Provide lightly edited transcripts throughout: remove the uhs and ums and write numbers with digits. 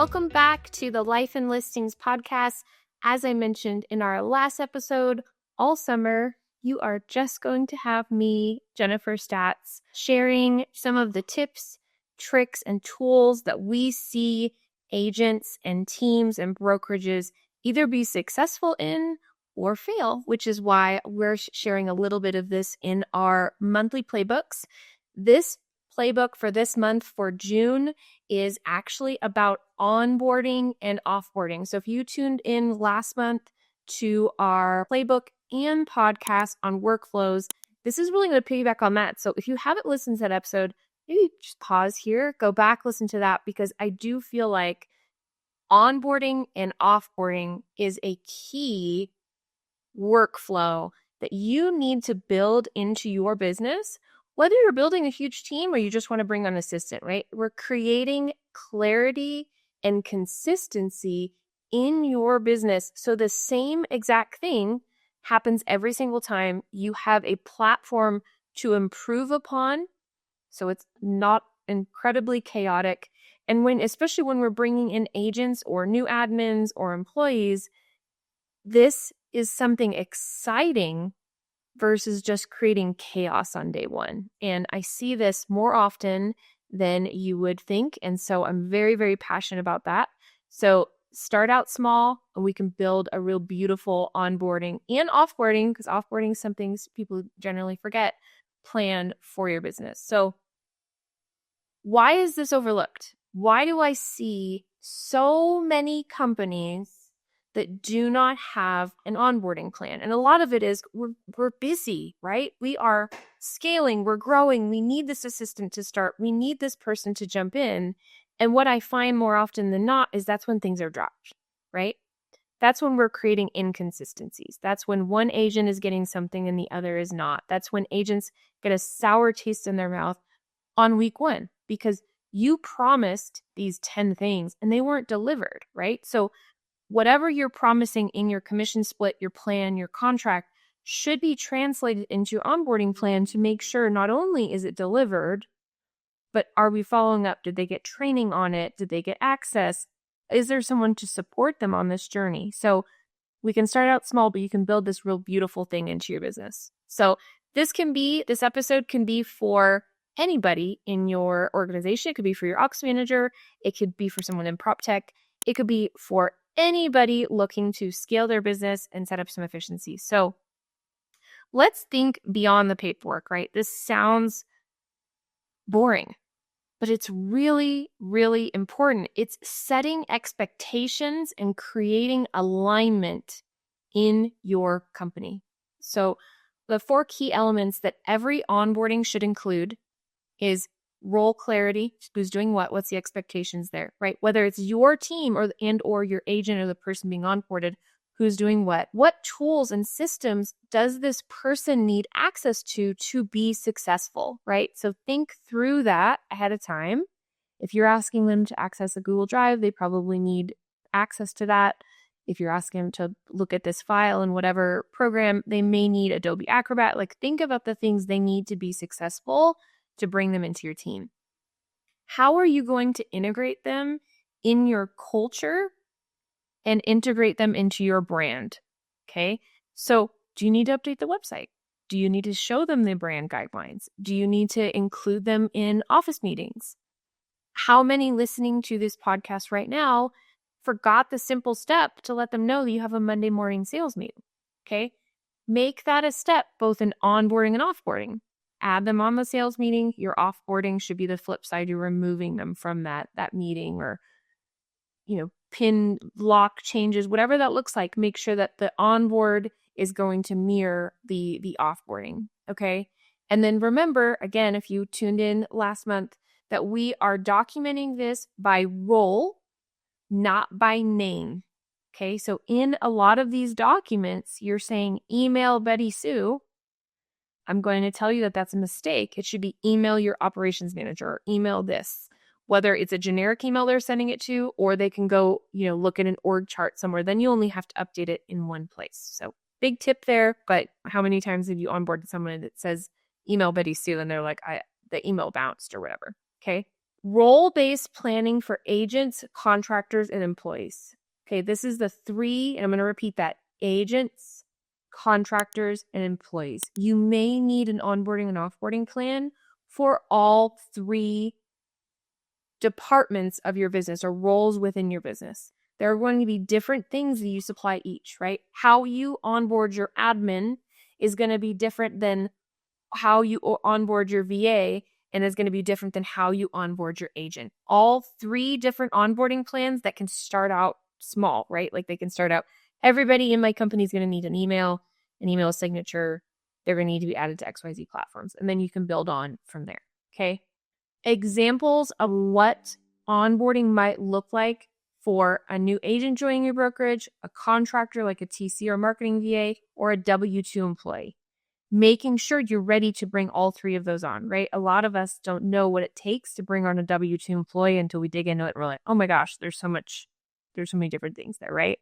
Welcome back to the Life and Listings podcast. As I mentioned in our last episode, all summer, you are just going to have me, Jennifer Staats, sharing some of the tips, tricks, and tools that we see agents and teams and brokerages either be successful in or fail, which is why we're sharing a little bit of this in our monthly playbooks. This playbook for this month for June is actually about onboarding and offboarding. So if you tuned in last month to our playbook and podcast on workflows, this is really going to piggyback on that. So if you haven't listened to that episode, maybe just pause here, go back, listen to that, because I do feel like onboarding and offboarding is a key workflow that you need to build into your business. Whether you're building a huge team or you just want to bring on an assistant, right? We're creating clarity and consistency in your business. So the same exact thing happens every single time. You have a platform to improve upon. So it's not incredibly chaotic. And especially when we're bringing in agents or new admins or employees, this is something exciting versus just creating chaos on day one. And I see this more often than you would think. And so I'm very, very passionate about that. So start out small and we can build a real beautiful onboarding and offboarding, because offboarding is something people generally forget, plan for your business. So why is this overlooked? Why do I see so many companies that do not have an onboarding plan? And a lot of it is we're busy, right? We are scaling, we're growing. We need this assistant to start. We need this person to jump in. And what I find more often than not is that's when things are dropped, right? That's when we're creating inconsistencies. That's when one agent is getting something and the other is not. That's when agents get a sour taste in their mouth on week one because you promised these 10 things and they weren't delivered, right? So whatever you're promising in your commission split, your plan, your contract should be translated into your onboarding plan to make sure not only is it delivered, but are we following up? Did they get training on it? Did they get access? Is there someone to support them on this journey? So we can start out small, but you can build this real beautiful thing into your business. So this episode can be for anybody in your organization. It could be for your ops manager. It could be for someone in prop tech. It could be for anybody looking to scale their business and set up some efficiency. So let's think beyond the paperwork, right? This sounds boring, but it's really, really important. It's setting expectations and creating alignment in your company. So the 4 key elements that every onboarding should include is role clarity, who's doing what's the expectations there, right? Whether it's your team or your agent or the person being onboarded, who's doing what tools and systems does this person need access to be successful, right? So think through that ahead of time. If you're asking them to access a Google Drive, they probably need access to that. If you're asking them to look at this file in whatever program, they may need Adobe Acrobat. Like, think about the things they need to be successful to bring them into your team. How are you going to integrate them in your culture and integrate them into your brand? Okay. So do you need to update the website? Do you need to show them the brand guidelines? Do you need to include them in office meetings? How many listening to this podcast right now forgot the simple step to let them know that you have a Monday morning sales meeting? Okay. Make that a step, both in onboarding and offboarding. Add them on the sales meeting. Your offboarding should be the flip side. You're removing them from that meeting, or, pin lock changes, whatever that looks like. Make sure that the onboard is going to mirror the offboarding. Okay. And then remember, again, if you tuned in last month, that we are documenting this by role, not by name. Okay. So in a lot of these documents, you're saying email Betty Sue. I'm going to tell you that that's a mistake. It should be email your operations manager or email this, whether it's a generic email they're sending it to, or they can go, look at an org chart somewhere. Then you only have to update it in one place. So big tip there. But how many times have you onboarded someone that says email Betty Sue and they're like, the email bounced or whatever? Okay. Role-based planning for agents, contractors, and employees. Okay, this is the three, and I'm going to repeat that: agents, contractors, and employees. You may need an onboarding and offboarding plan for all three departments of your business or roles within your business. There are going to be different things that you supply each, right? How you onboard your admin is going to be different than how you onboard your VA, and is going to be different than how you onboard your agent. All three different onboarding plans that can start out small, right? Like they can start out, everybody in my company is going to need an email signature. They're going to need to be added to XYZ platforms. And then you can build on from there. Okay. Examples of what onboarding might look like for a new agent joining your brokerage, a contractor like a TC or marketing VA, or a W-2 employee. Making sure you're ready to bring all three of those on, right? A lot of us don't know what it takes to bring on a W-2 employee until we dig into it and we're like, oh my gosh, there's so many different things there, right?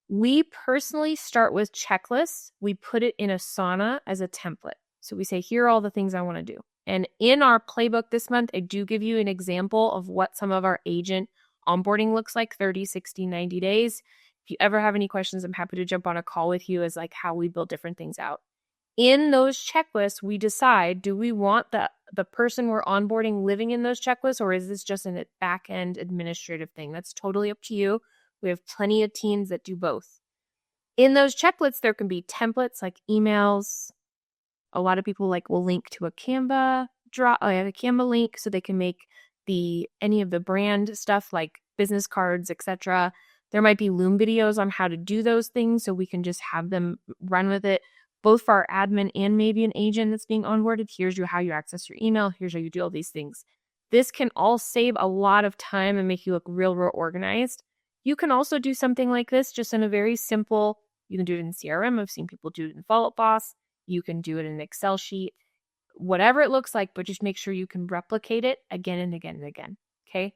We personally start with checklists. We put it in Asana as a template. So we say, here are all the things I want to do. And in our playbook this month, I do give you an example of what some of our agent onboarding looks like, 30, 60, 90 days. If you ever have any questions, I'm happy to jump on a call with you as like how we build different things out. In those checklists, we decide, do we want the person we're onboarding living in those checklists, or is this just a back-end administrative thing? That's totally up to you. We have plenty of teams that do both. In those checklists, there can be templates like emails. A lot of people will link to a Canva a Canva link so they can make any of the brand stuff like business cards, etc. There might be Loom videos on how to do those things so we can just have them run with it, both for our admin and maybe an agent that's being onboarded. Here's how you access your email. Here's how you do all these things. This can all save a lot of time and make you look real organized. You can also do something like this just in a very simple, you can do it in CRM. I've seen people do it in Follow Up Boss. You can do it in an Excel sheet, whatever it looks like, but just make sure you can replicate it again and again and again. Okay.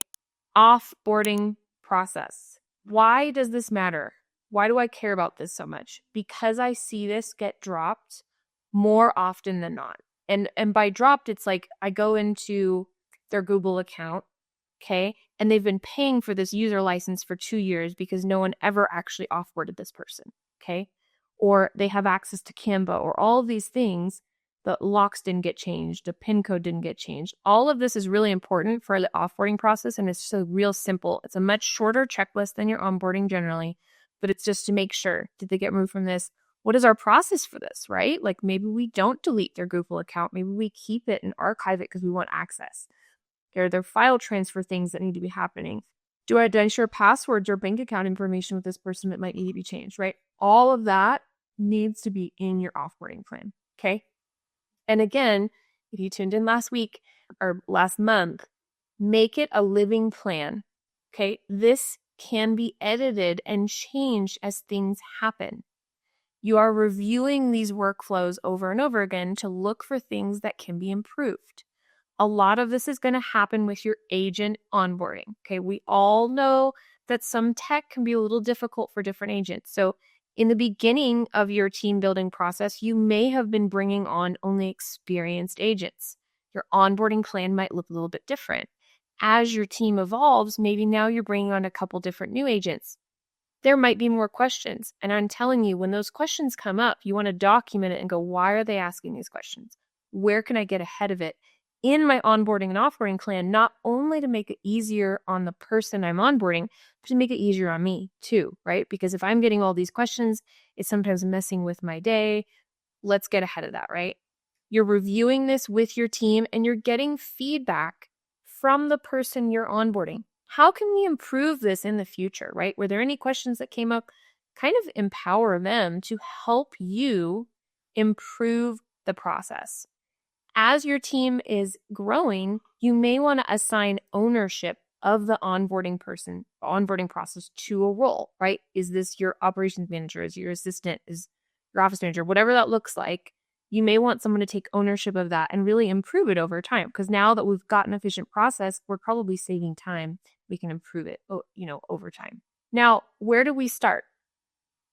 Offboarding process. Why does this matter? Why do I care about this so much? Because I see this get dropped more often than not. And by dropped, it's like I go into their Google account, okay, and they've been paying for this user license for 2 years because no one ever actually offboarded this person, okay? Or they have access to Canva or all of these things. The locks didn't get changed. The PIN code didn't get changed. All of this is really important for the offboarding process, and it's so real simple. It's a much shorter checklist than your onboarding generally, but it's just to make sure, did they get removed from this? What is our process for this, right? Like maybe we don't delete their Google account. Maybe we keep it and archive it because we want access. Are there file transfer things that need to be happening? Do I share passwords or bank account information with this person that might need to be changed, right? All of that needs to be in your offboarding plan, okay? And again, if you tuned in last week or last month, make it a living plan, okay? This can be edited and changed as things happen. You are reviewing these workflows over and over again to look for things that can be improved. A lot of this is going to happen with your agent onboarding. Okay, we all know that some tech can be a little difficult for different agents. So in the beginning of your team building process, you may have been bringing on only experienced agents. Your onboarding plan might look a little bit different. As your team evolves, maybe now you're bringing on a couple different new agents. There might be more questions. And I'm telling you, when those questions come up, you want to document it and go, why are they asking these questions? Where can I get ahead of it in my onboarding and offboarding plan, not only to make it easier on the person I'm onboarding, but to make it easier on me too, right? Because if I'm getting all these questions, it's sometimes messing with my day. Let's get ahead of that, right? You're reviewing this with your team and you're getting feedback from the person you're onboarding. How can we improve this in the future, right? Were there any questions that came up? Kind of empower them to help you improve the process. As your team is growing, you may want to assign ownership of the onboarding process to a role, right? Is this your operations manager? Is your assistant? Is your office manager? Whatever that looks like, you may want someone to take ownership of that and really improve it over time. Because now that we've got an efficient process, we're probably saving time. We can improve it, over time. Now, where do we start?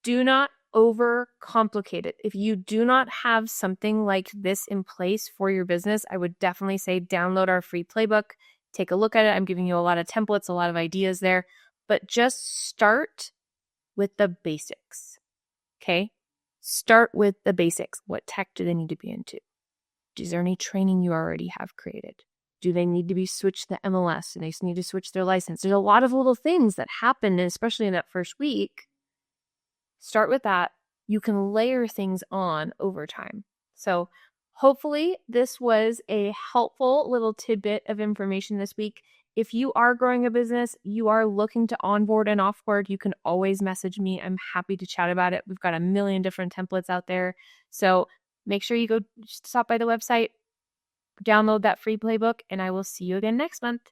Do not overcomplicate it. If you do not have something like this in place for your business, I would definitely say download our free playbook, take a look at it. I'm giving you a lot of templates, a lot of ideas there, but just start with the basics. Okay? Start with the basics. What tech do they need to be into? Is there any training you already have created? Do they need to be switched to the MLS? Do they need to switch their license? There's a lot of little things that happen, especially in that first week. Start with that. You can layer things on over time. So hopefully this was a helpful little tidbit of information this week. If you are growing a business, you are looking to onboard and offboard, you can always message me. I'm happy to chat about it. We've got a million different templates out there. So make sure you go stop by the website, download that free playbook, and I will see you again next month.